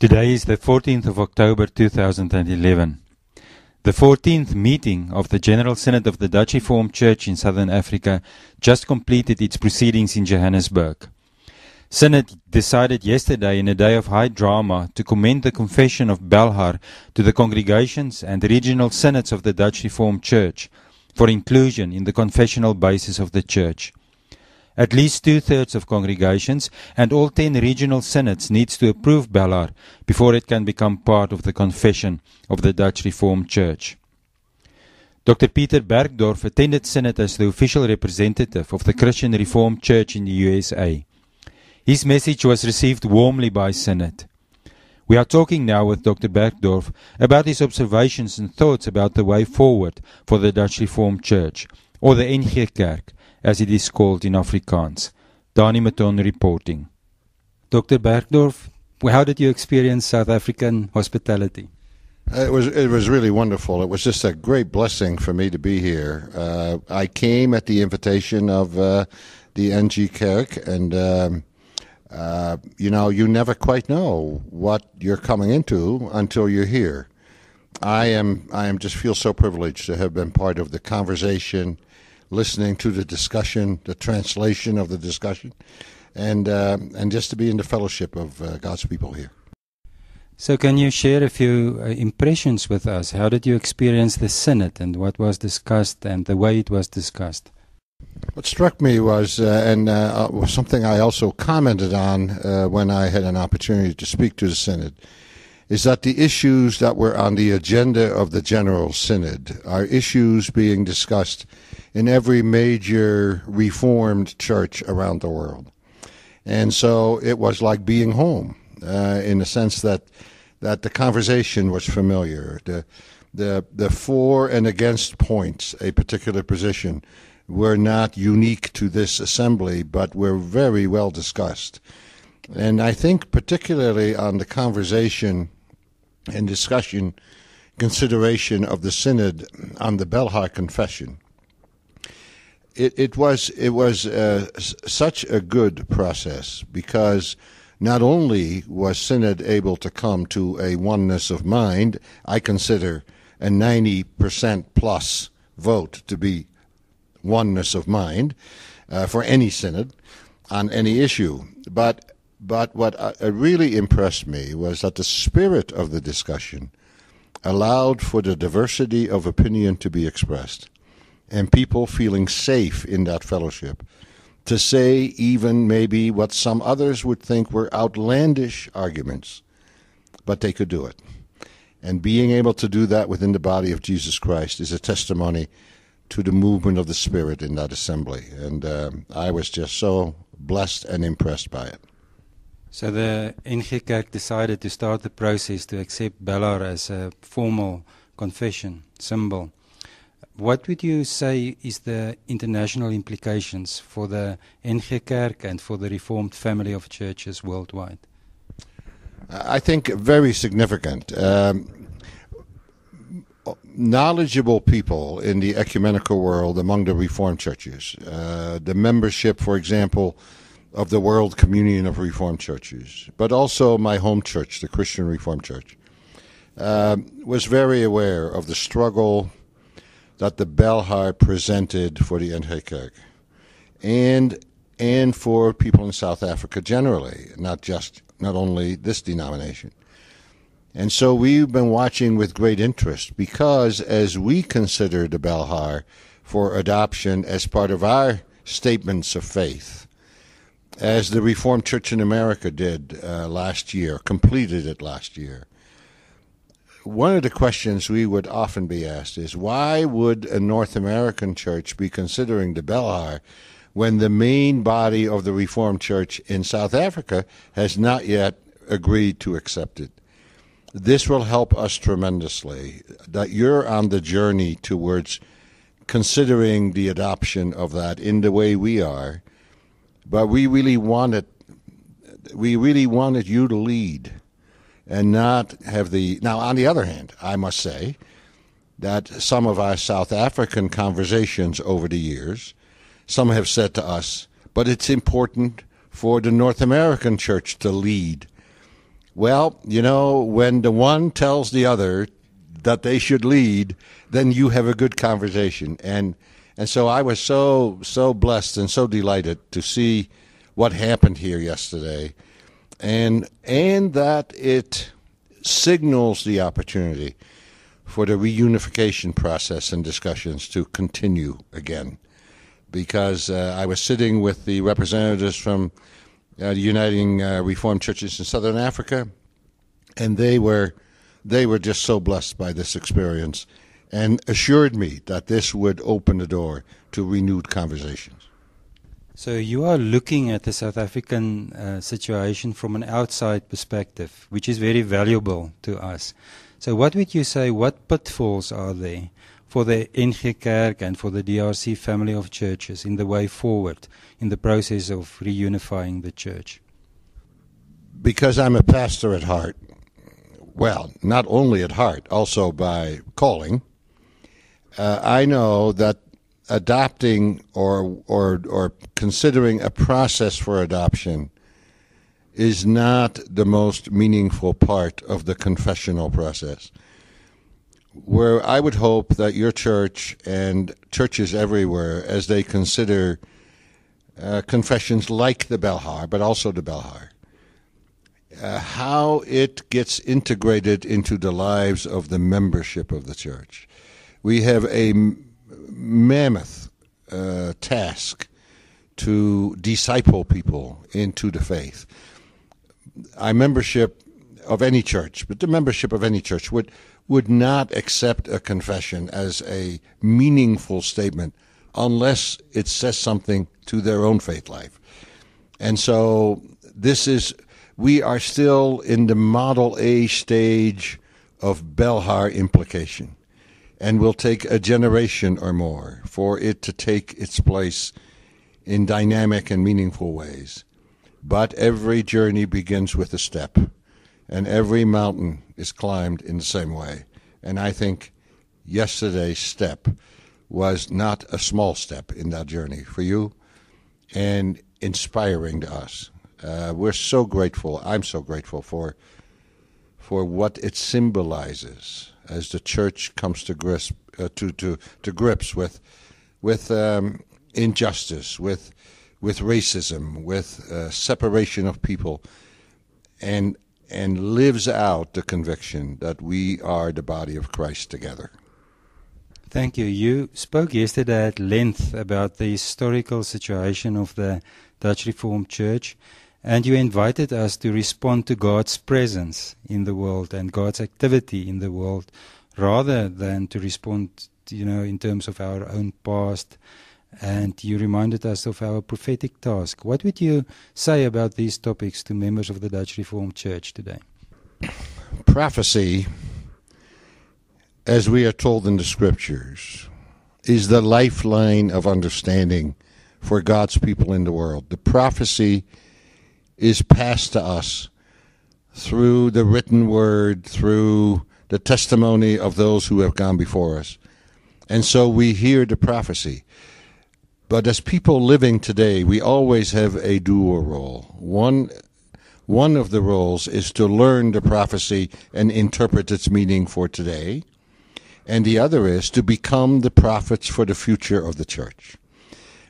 Today is the 14th of October 2011. The 14th meeting of the General Synod of the Dutch Reformed Church in Southern Africa just completed its proceedings in Johannesburg. Synod decided yesterday, in a day of high drama, to commend the confession of Belhar to the congregations and regional synods of the Dutch Reformed Church for inclusion in the confessional basis of the Church. At least 2/3 of congregations and all 10 regional synods needs to approve Belhar before it can become part of the confession of the Dutch Reformed Church. Dr. Peter Borgdorff attended Synod as the official representative of the Christian Reformed Church in the USA. His message was received warmly by Synod. We are talking now with Dr. Borgdorff about his observations and thoughts about the way forward for the Dutch Reformed Church, or the NG Kerk, as it is called in Afrikaans. Dani Maton reporting. Dr. Borgdorff, how did you experience South African hospitality? It was really wonderful. It was just a great blessing for me to be here. I came at the invitation of the NG Kerk, and you never quite know what you're coming into until you're here. I am just feel so privileged to have been part of the conversation, listening to the discussion, the translation of the discussion, and just to be in the fellowship of God's people here. So can you share a few impressions with us? How did you experience the Synod and what was discussed and the way it was discussed? What struck me was, was something I also commented on when I had an opportunity to speak to the Synod, is that the issues that were on the agenda of the General Synod are issues being discussed in every major Reformed church around the world. And so it was like being home, in the sense that the conversation was familiar. The for and against points, a particular position, were not unique to this assembly, but were very well discussed. And I think particularly on the conversation and discussion, consideration of the Synod on the Belhar Confession, it was such a good process, because not only was Synod able to come to a oneness of mind, I consider a 90% plus vote to be oneness of mind for any Synod on any issue. But what really impressed me was that the spirit of the discussion allowed for the diversity of opinion to be expressed, and people feeling safe in that fellowship to say even maybe what some others would think were outlandish arguments, but they could do it. And being able to do that within the body of Jesus Christ is a testimony to the movement of the Spirit in that assembly. And I was just so blessed and impressed by it. So the NG Kerk decided to start the process to accept Belhar as a formal confession symbol. What would you say is the international implications for the NG Kerk and for the Reformed family of churches worldwide? I think very significant. Knowledgeable people in the ecumenical world among the Reformed churches, the membership, for example, of the World Communion of Reformed Churches, but also my home church, the Christian Reformed Church, was very aware of the struggle that the Belhar presented for the NG Kerk, and for people in South Africa generally, not only this denomination. And so we've been watching with great interest, because as we consider the Belhar for adoption as part of our statements of faith, as the Reformed Church in America did last year, completed it last year, one of the questions we would often be asked is, why would a North American church be considering the Belhar when the main body of the Reformed Church in South Africa has not yet agreed to accept it? This will help us tremendously, that you're on the journey towards considering the adoption of that in the way we are, but we really wanted you to lead and not have the... Now, on the other hand, I must say that some of our South African conversations over the years, some have said to us, but it's important for the North American church to lead Well, you know, when the one tells the other that they should lead, then you have a good conversation. And so I was so blessed and so delighted to see what happened here yesterday, and that it signals the opportunity for the reunification process and discussions to continue again. Because I was sitting with the representatives from the Uniting Reformed Churches in Southern Africa, and they were just so blessed by this experience and assured me that this would open the door to renewed conversations. So you are looking at the South African situation from an outside perspective, which is very valuable to us. So what would you say, what pitfalls are there for the NG Kerk and for the DRC family of churches in the way forward in the process of reunifying the church? Because I'm a pastor at heart, well, not only at heart, also by calling, I know that adopting or considering a process for adoption is not the most meaningful part of the confessional process. Where I would hope that your church and churches everywhere, as they consider confessions like the Belhar, but also the Belhar, how it gets integrated into the lives of the membership of the church. We have a mammoth task to disciple people into the faith. Our membership of any church, but the membership of any church would not accept a confession as a meaningful statement unless it says something to their own faith life. And so we are still in the Model A stage of Belhar implication, and will take a generation or more for it to take its place in dynamic and meaningful ways. But every journey begins with a step, and every mountain is climbed in the same way. And I think yesterday's step was not a small step in that journey for you, and inspiring to us. We're so grateful. I'm so grateful for what it symbolizes as the church comes to grips with injustice, with racism, with separation of people, and lives out the conviction that we are the body of Christ together. Thank you. You spoke yesterday at length about the historical situation of the Dutch Reformed Church, and you invited us to respond to God's presence in the world and God's activity in the world, rather than to respond, in terms of our own past. And you reminded us of our prophetic task. What would you say about these topics to members of the Dutch Reformed Church today? Prophecy, as we are told in the Scriptures, is the lifeline of understanding for God's people in the world. The prophecy is passed to us through the written word, through the testimony of those who have gone before us. And so we hear the prophecy. But as people living today, we always have a dual role. One of the roles is to learn the prophecy and interpret its meaning for today. And the other is to become the prophets for the future of the church.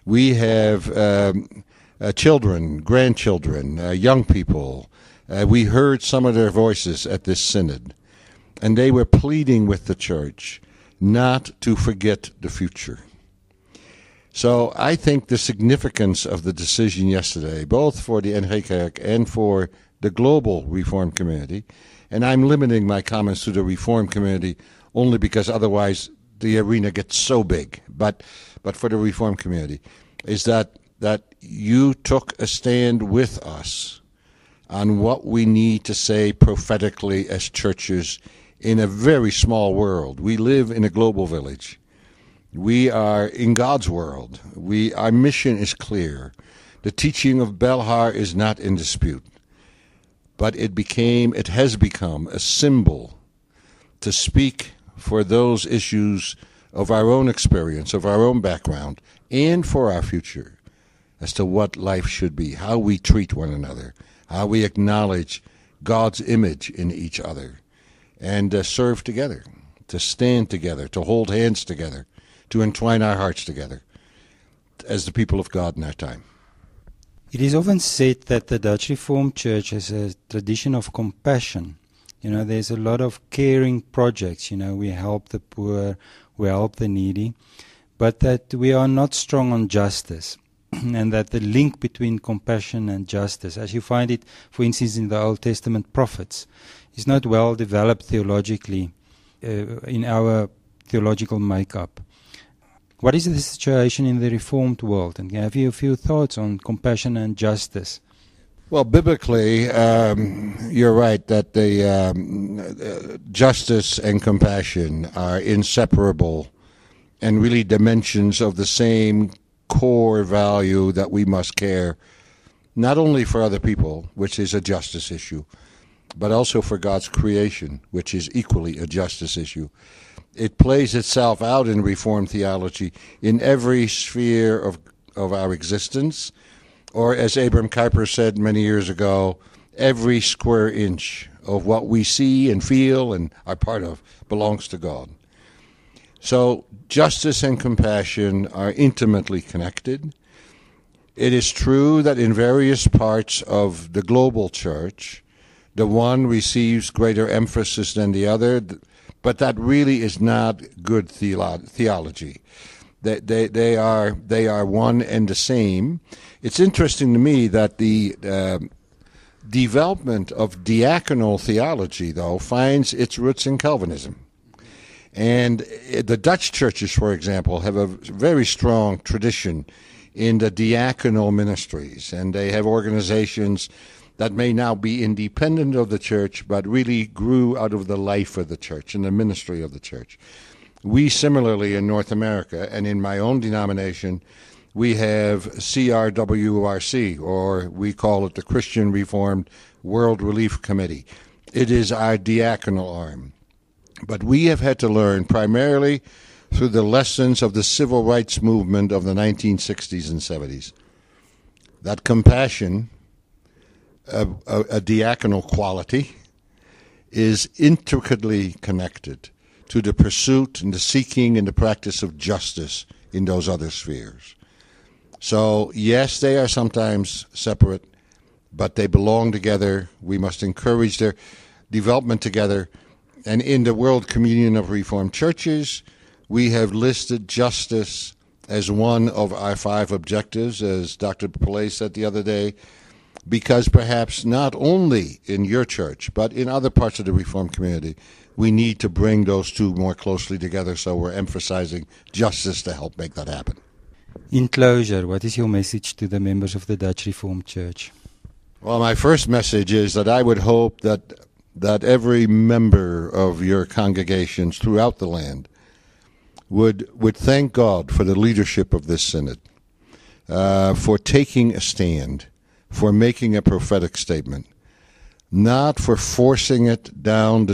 We have children, grandchildren, young people. We heard some of their voices at this synod, and they were pleading with the church not to forget the future. So I think the significance of the decision yesterday, both for the NG Kerk and for the global Reformed community, and I'm limiting my comments to the Reformed community only because otherwise the arena gets so big, but for the Reformed community, is that you took a stand with us on what we need to say prophetically as churches in a very small world. We live in a global village. We are in God's world. Our mission is clear. The teaching of Belhar is not in dispute, but it has become a symbol to speak for those issues of our own experience, of our own background, and for our future, as to what life should be, how we treat one another, how we acknowledge God's image in each other, and serve together, to stand together, to hold hands together, to entwine our hearts together as the people of God in our time. It is often said that the Dutch Reformed Church has a tradition of compassion. There's a lot of caring projects. We help the poor, we help the needy, but that we are not strong on justice. And that the link between compassion and justice, as you find it, for instance, in the Old Testament prophets, is not well developed theologically in our theological makeup. What is the situation in the Reformed world? And have you a few thoughts on compassion and justice? Well, biblically, you're right that the justice and compassion are inseparable and really dimensions of the same core value that we must care not only for other people, which is a justice issue, but also for God's creation, which is equally a justice issue. It plays itself out in Reformed theology in every sphere of our existence, or as Abram Kuyper said many years ago, every square inch of what we see and feel and are part of belongs to God. So justice and compassion are intimately connected. It is true that in various parts of the global church, the one receives greater emphasis than the other, but that really is not good theology. They are one and the same. It's interesting to me that the development of diaconal theology, though, finds its roots in Calvinism. And the Dutch churches, for example, have a very strong tradition in the diaconal ministries, and they have organizations that may now be independent of the church, but really grew out of the life of the church and the ministry of the church. We similarly in North America, and in my own denomination, we have CRWRC, or we call it the Christian Reformed World Relief Committee. It is our diaconal arm. But we have had to learn primarily through the lessons of the civil rights movement of the 1960s and 70s that compassion, a diaconal quality, is intricately connected to the pursuit and the seeking and the practice of justice in those other spheres. So, yes, they are sometimes separate, but they belong together. We must encourage their development together. And in the World Communion of Reformed Churches, we have listed justice as one of our 5 objectives, as Dr. Pillay said the other day, because perhaps not only in your church, but in other parts of the Reformed community, we need to bring those two more closely together, so we're emphasizing justice to help make that happen. In closure, what is your message to the members of the Dutch Reformed Church? Well, my first message is that I would hope that every member of your congregations throughout the land would thank God for the leadership of this synod, for taking a stand, for making a prophetic statement, not for forcing it down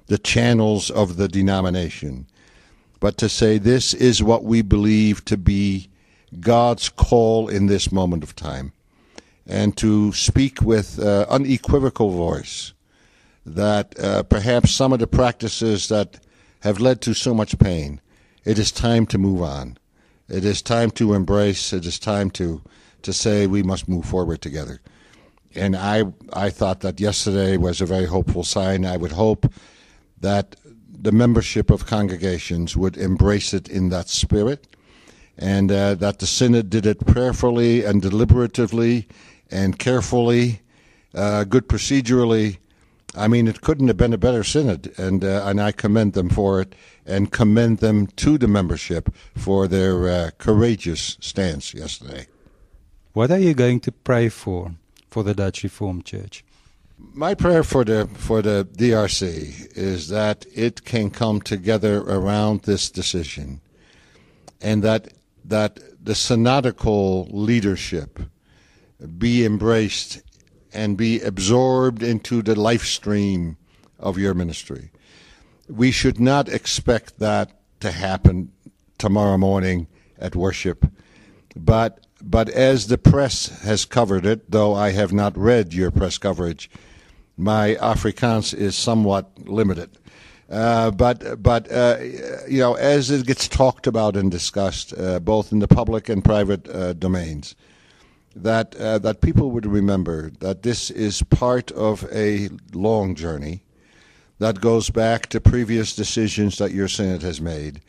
the channels of the denomination, but to say this is what we believe to be God's call in this moment of time, and to speak with unequivocal voice that perhaps some of the practices that have led to so much pain, it is time to move on. It is time to embrace. It is time to say we must move forward together. And I thought that yesterday was a very hopeful sign. I would hope that the membership of congregations would embrace it in that spirit, and that the Synod did it prayerfully and deliberatively and carefully, good procedurally. I mean, it couldn't have been a better Synod, and I commend them for it, and commend them to the membership for their courageous stance yesterday. What are you going to pray for the Dutch Reformed Church? My prayer for the DRC is that it can come together around this decision, and that the synodical leadership be embraced and be absorbed into the life stream of your ministry. We should not expect that to happen tomorrow morning at worship, but as the press has covered it, though I have not read your press coverage, My Afrikaans is somewhat limited. But as it gets talked about and discussed, both in the public and private domains, that people would remember that this is part of a long journey that goes back to previous decisions that your Synod has made.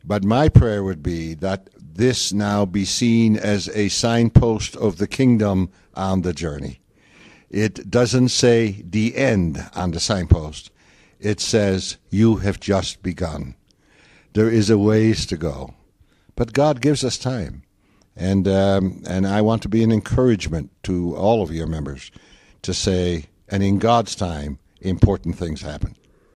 But my prayer would be that this now be seen as a signpost of the kingdom on the journey. It doesn't say the end on the signpost. It says, you have just begun. There is a ways to go. But God gives us time. And I want to be an encouragement to all of your members to say, and in God's time, important things happen.